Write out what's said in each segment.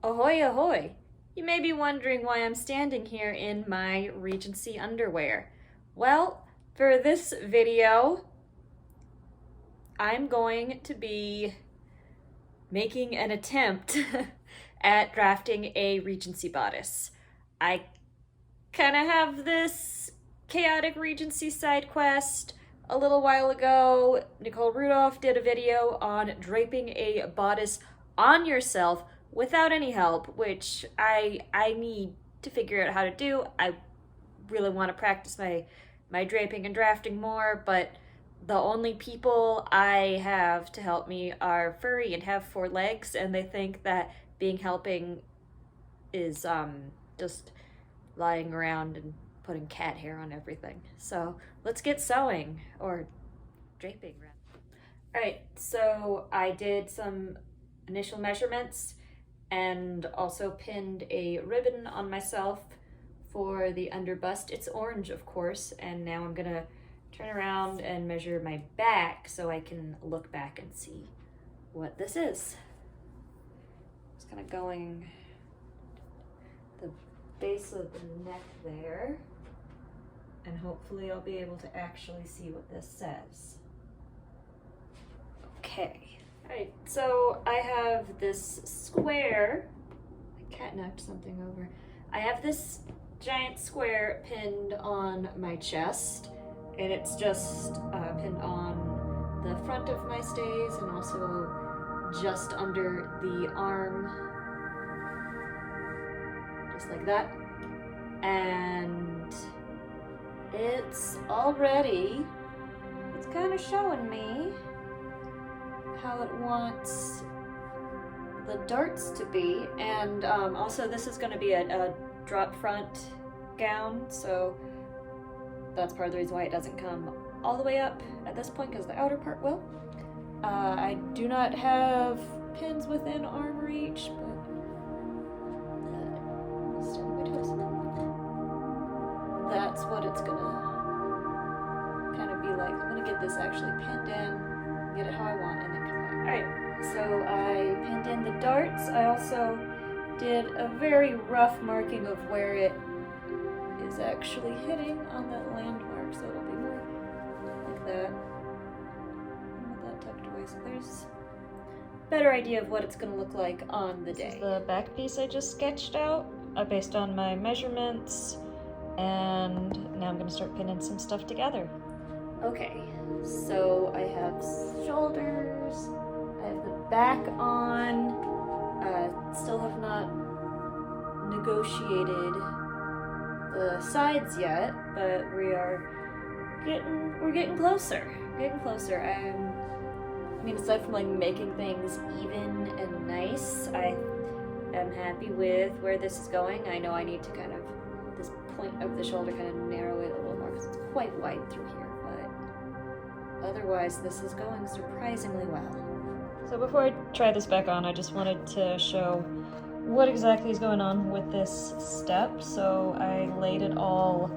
Ahoy, ahoy! You may be wondering why I'm standing here in my Regency underwear. Well, for this video, I'm going to be making an attempt at drafting a Regency bodice. I kind of have this chaotic Regency side quest. A little while ago, Nicole Rudolph did a video on draping a bodice on yourself without any help, which I need to figure out how to do. I really want to practice my draping and drafting more, but the only people I have to help me are furry and have 4 legs, and they think that being helping is just lying around and putting cat hair on everything. So let's get sewing, or draping. Alright, so I did some initial measurements and also pinned a ribbon on myself for the under bust. It's orange, of course, and now I'm gonna turn around and measure my back so I can look back and see what this is. Just kind of going the base of the neck there, and hopefully I'll be able to actually see what this says. Okay. Alright, so I have this square. My cat knocked something over. I have this giant square pinned on my chest, and it's just pinned on the front of my stays and also just under the arm, just like that. And it's kind of showing me how it wants the darts to be, and also this is going to be a drop front gown, so that's part of the reason why it doesn't come all the way up at this point, because the outer part will. I do not have pins within arm reach, but that's what it's gonna kind of be like. I'm gonna get this actually pinned in, get it how I want, and then come back. Alright, so I pinned in the darts. I also did a very rough marking of where it is actually hitting on that landmark, so it'll be more like that. And with that tucked away, so there's a better idea of what it's going to look like on the day. This is the back piece I just sketched out based on my measurements, and now I'm going to start pinning some stuff together. Okay, so I have shoulders, I have the back on, still have not negotiated the sides yet, but we're getting closer. I mean, aside from like making things even and nice, I am happy with where this is going. I know I need to kind of, this point of the shoulder, kind of narrow it a little more because it's quite wide through here, but otherwise this is going surprisingly well. So before I try this back on, I just wanted to show what exactly is going on with this step. So I laid it all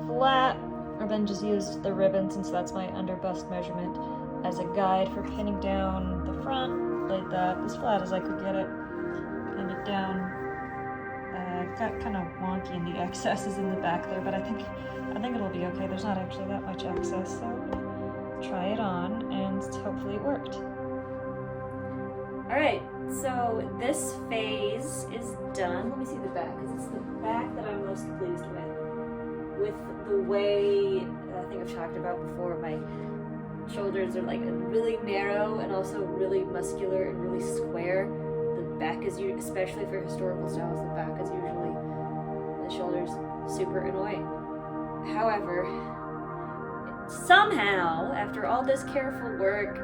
flat, and then just used the ribbon, since that's my under bust measurement, as a guide for pinning down the front. Laid that as flat as I could get it, pinned it down. Got kind of wonky in the excesses in the back there, but I think it'll be okay. There's not actually that much excess, so try it on, and hopefully it worked. Alright, so this phase is done. Let me see the back, because it's the back that I'm most pleased with. With the way, I think I've talked about before, my shoulders are like really narrow and also really muscular and really square. The back is, especially for historical styles, the back is usually, the shoulders, super annoying. However, somehow, after all this careful work,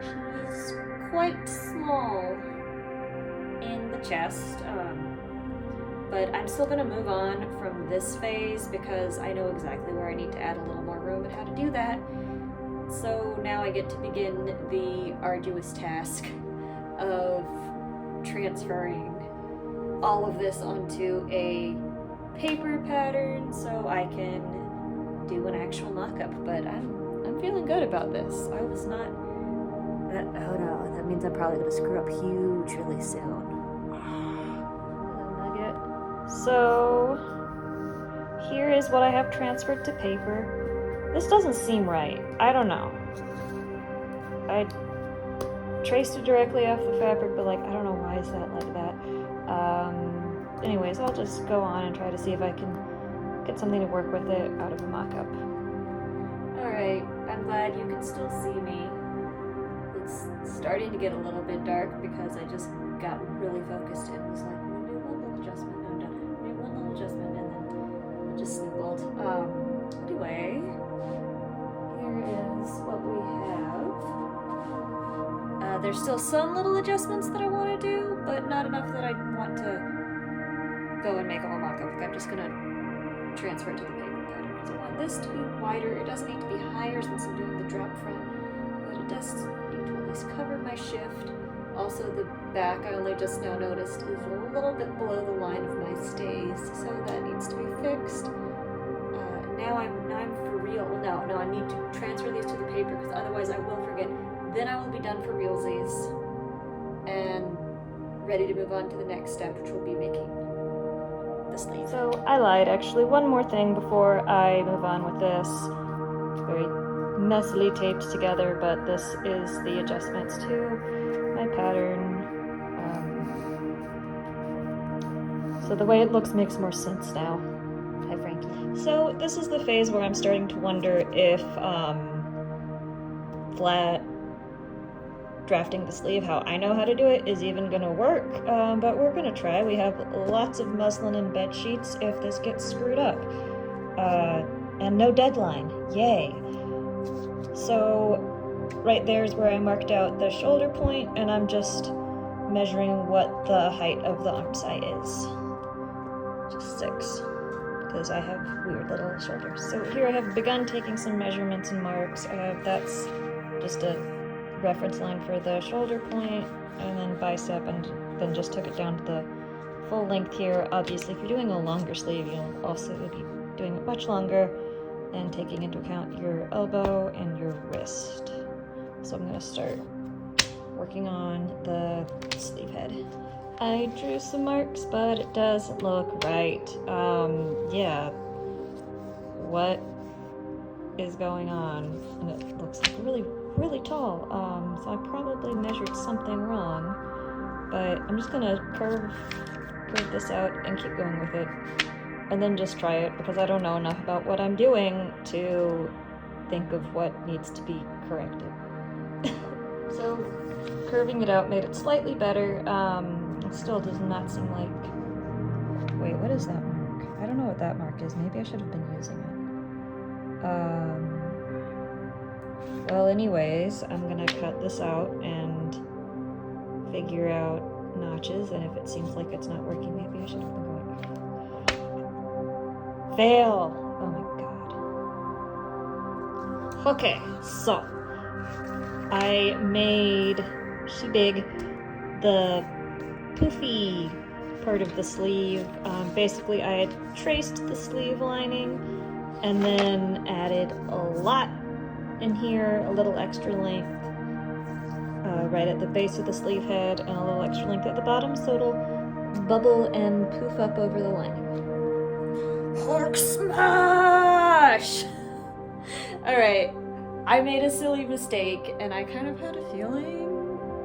she's quite small in the chest, but I'm still gonna move on from this phase because I know exactly where I need to add a little more room and how to do that. So now I get to begin the arduous task of transferring all of this onto a paper pattern so I can do an actual mock-up, but I'm feeling good about this. I was not, oh no, that means I'm probably gonna screw up huge really soon. So here is what I have transferred to paper. This doesn't seem right. I don't know. I traced it directly off the fabric, but like, I don't know why is that like that. Anyways, I'll just go on and try to see if I can get something to work with it out of a mock-up. Alright, I'm glad you can still see me. It's starting to get a little bit dark because I just got really focused and was like, I'm gonna do one little adjustment, no, I'm gonna do one little adjustment, and then I just sniggled. Anyway, here is what we have. There's still some little adjustments that I want to do, but not enough that I want to go and make a whole mock-up. I'm just gonna transfer it to the paper pattern because I want this to be wider. It doesn't need to be higher since I'm doing the drop front, but it does need to at least cover my shift. Also, the back, I only just now noticed, is a little bit below the line of my stays, so that needs to be fixed. Now I'm for real. No, I need to transfer these to the paper because otherwise I will forget. Then I will be done for realsies and ready to move on to the next step, which will be making the sleeve. So I lied, actually. One more thing before I move on with this. It's very messily taped together, but this is the adjustments to my pattern. So the way it looks makes more sense now. Hi, Frankie. So this is the phase where I'm starting to wonder if flat drafting the sleeve, how I know how to do it, is even gonna work, but we're gonna try. We have lots of muslin and bed sheets if this gets screwed up. And no deadline, yay. So right there is where I marked out the shoulder point, and I'm just measuring what the height of the arm side is. Just 6, because I have weird little shoulders. So here I have begun taking some measurements and marks. That's just a reference line for the shoulder point, and then bicep, and then just took it down to the full length here. Obviously, if you're doing a longer sleeve, you'll also be doing it much longer and taking into account your elbow and your wrist. So I'm going to start working on the sleeve head. I drew some marks, but it doesn't look right. Yeah. What is going on? And it looks like really tall. So I probably measured something wrong, but I'm just gonna curve this out and keep going with it, and then just try it because I don't know enough about what I'm doing to think of what needs to be corrected. So curving it out made it slightly better. It still does not seem like... Wait, what is that mark? I don't know what that mark is. Maybe I should have been using it. Well, anyways, I'm gonna cut this out and figure out notches, and if it seems like it's not working, maybe I should have been going back. Fail! Oh my god. Okay, so I made shebig the poofy part of the sleeve. Basically, I had traced the sleeve lining and then added a lot in here, a little extra length right at the base of the sleeve head, and a little extra length at the bottom, so it'll bubble and poof up over the lining. Hulk smash! Alright, I made a silly mistake, and I kind of had a feeling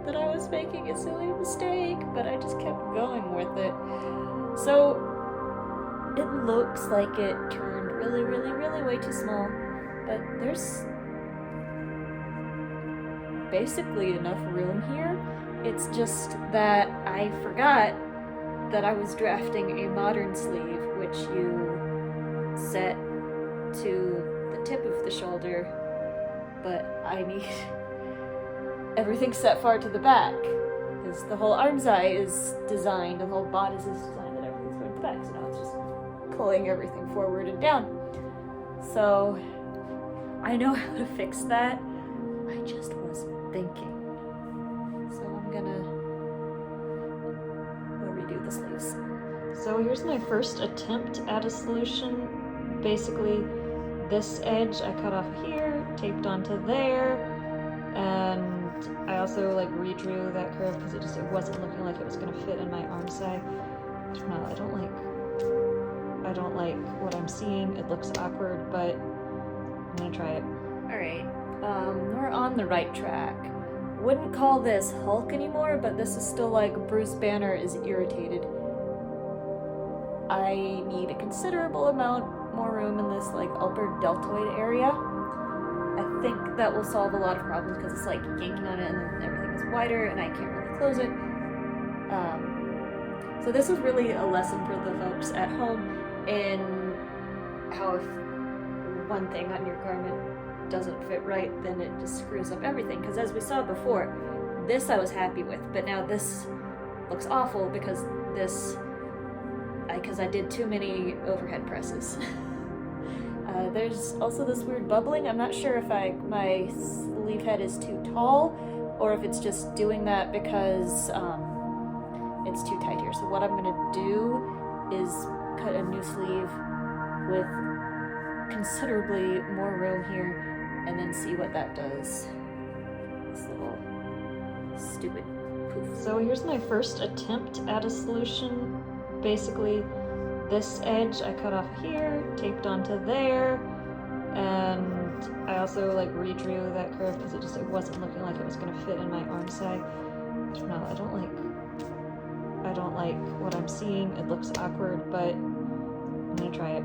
that I was making a silly mistake, but I just kept going with it. So, it looks like it turned really way too small, but there's basically enough room here. It's just that I forgot that I was drafting a modern sleeve, which you set to the tip of the shoulder, but I need everything set far to the back, because the whole arm's eye is designed, the whole bodice is designed that everything's going to the back, so now it's just pulling everything forward and down. So I know how to fix that. I just wasn't thinking. So I'm gonna redo the sleeves. So here's my first attempt at a solution. Basically, this edge I cut off here, taped onto there, and I also like redrew that curve because it wasn't looking like it was gonna fit in my arm side. I don't know, I don't like I don't like what I'm seeing. It looks awkward, but I'm gonna try it. Alright, we're on the right track. Wouldn't call this Hulk anymore, but this is still like Bruce Banner is irritated. I need a considerable amount more room in this like upper deltoid area. I think that will solve a lot of problems because it's like yanking on it and then everything is wider and I can't really close it. So this is really a lesson for the folks at home in how if one thing on your garment doesn't fit right, then it just screws up everything. Because as we saw before, this I was happy with, but now this looks awful because I did too many overhead presses. There's also this weird bubbling. I'm not sure if my sleeve head is too tall or if it's just doing that because it's too tight here. So what I'm gonna do is cut a new sleeve with considerably more room here and then see what that does. This little stupid poof. So here's my first attempt at a solution. Basically, this edge I cut off here, taped onto there, and I also like redrew that curve because it wasn't looking like it was gonna fit in my arm side. No, I don't like what I'm seeing. It looks awkward, but I'm gonna try it.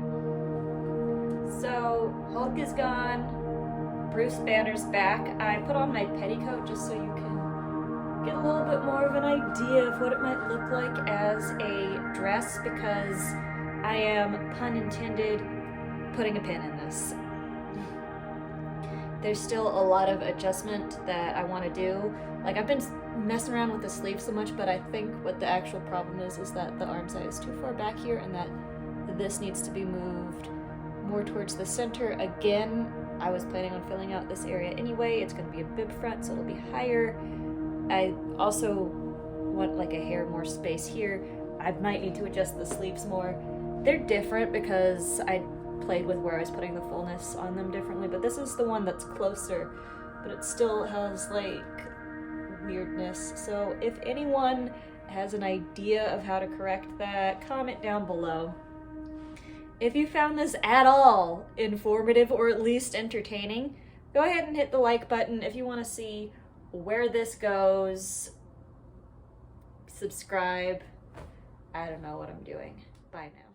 So Hulk is gone, Bruce Banner's back. I put on my petticoat just so you can get a little bit more of an idea of what it might look like as a dress because I am, pun intended, putting a pin in this. There's still a lot of adjustment that I want to do. Like I've been messing around with the sleeve so much, but I think what the actual problem is that the arm side is too far back here and that this needs to be moved more towards the center. Again, I was planning on filling out this area anyway. It's going to be a bib front, so it'll be higher. I also want like a hair more space here. I might need to adjust the sleeves more. They're different because I played with where I was putting the fullness on them differently, but this is the one that's closer, but it still has like weirdness. So if anyone has an idea of how to correct that, comment down below. If you found this at all informative or at least entertaining, go ahead and hit the like button. If you want to see where this goes, subscribe. I don't know what I'm doing. Bye now.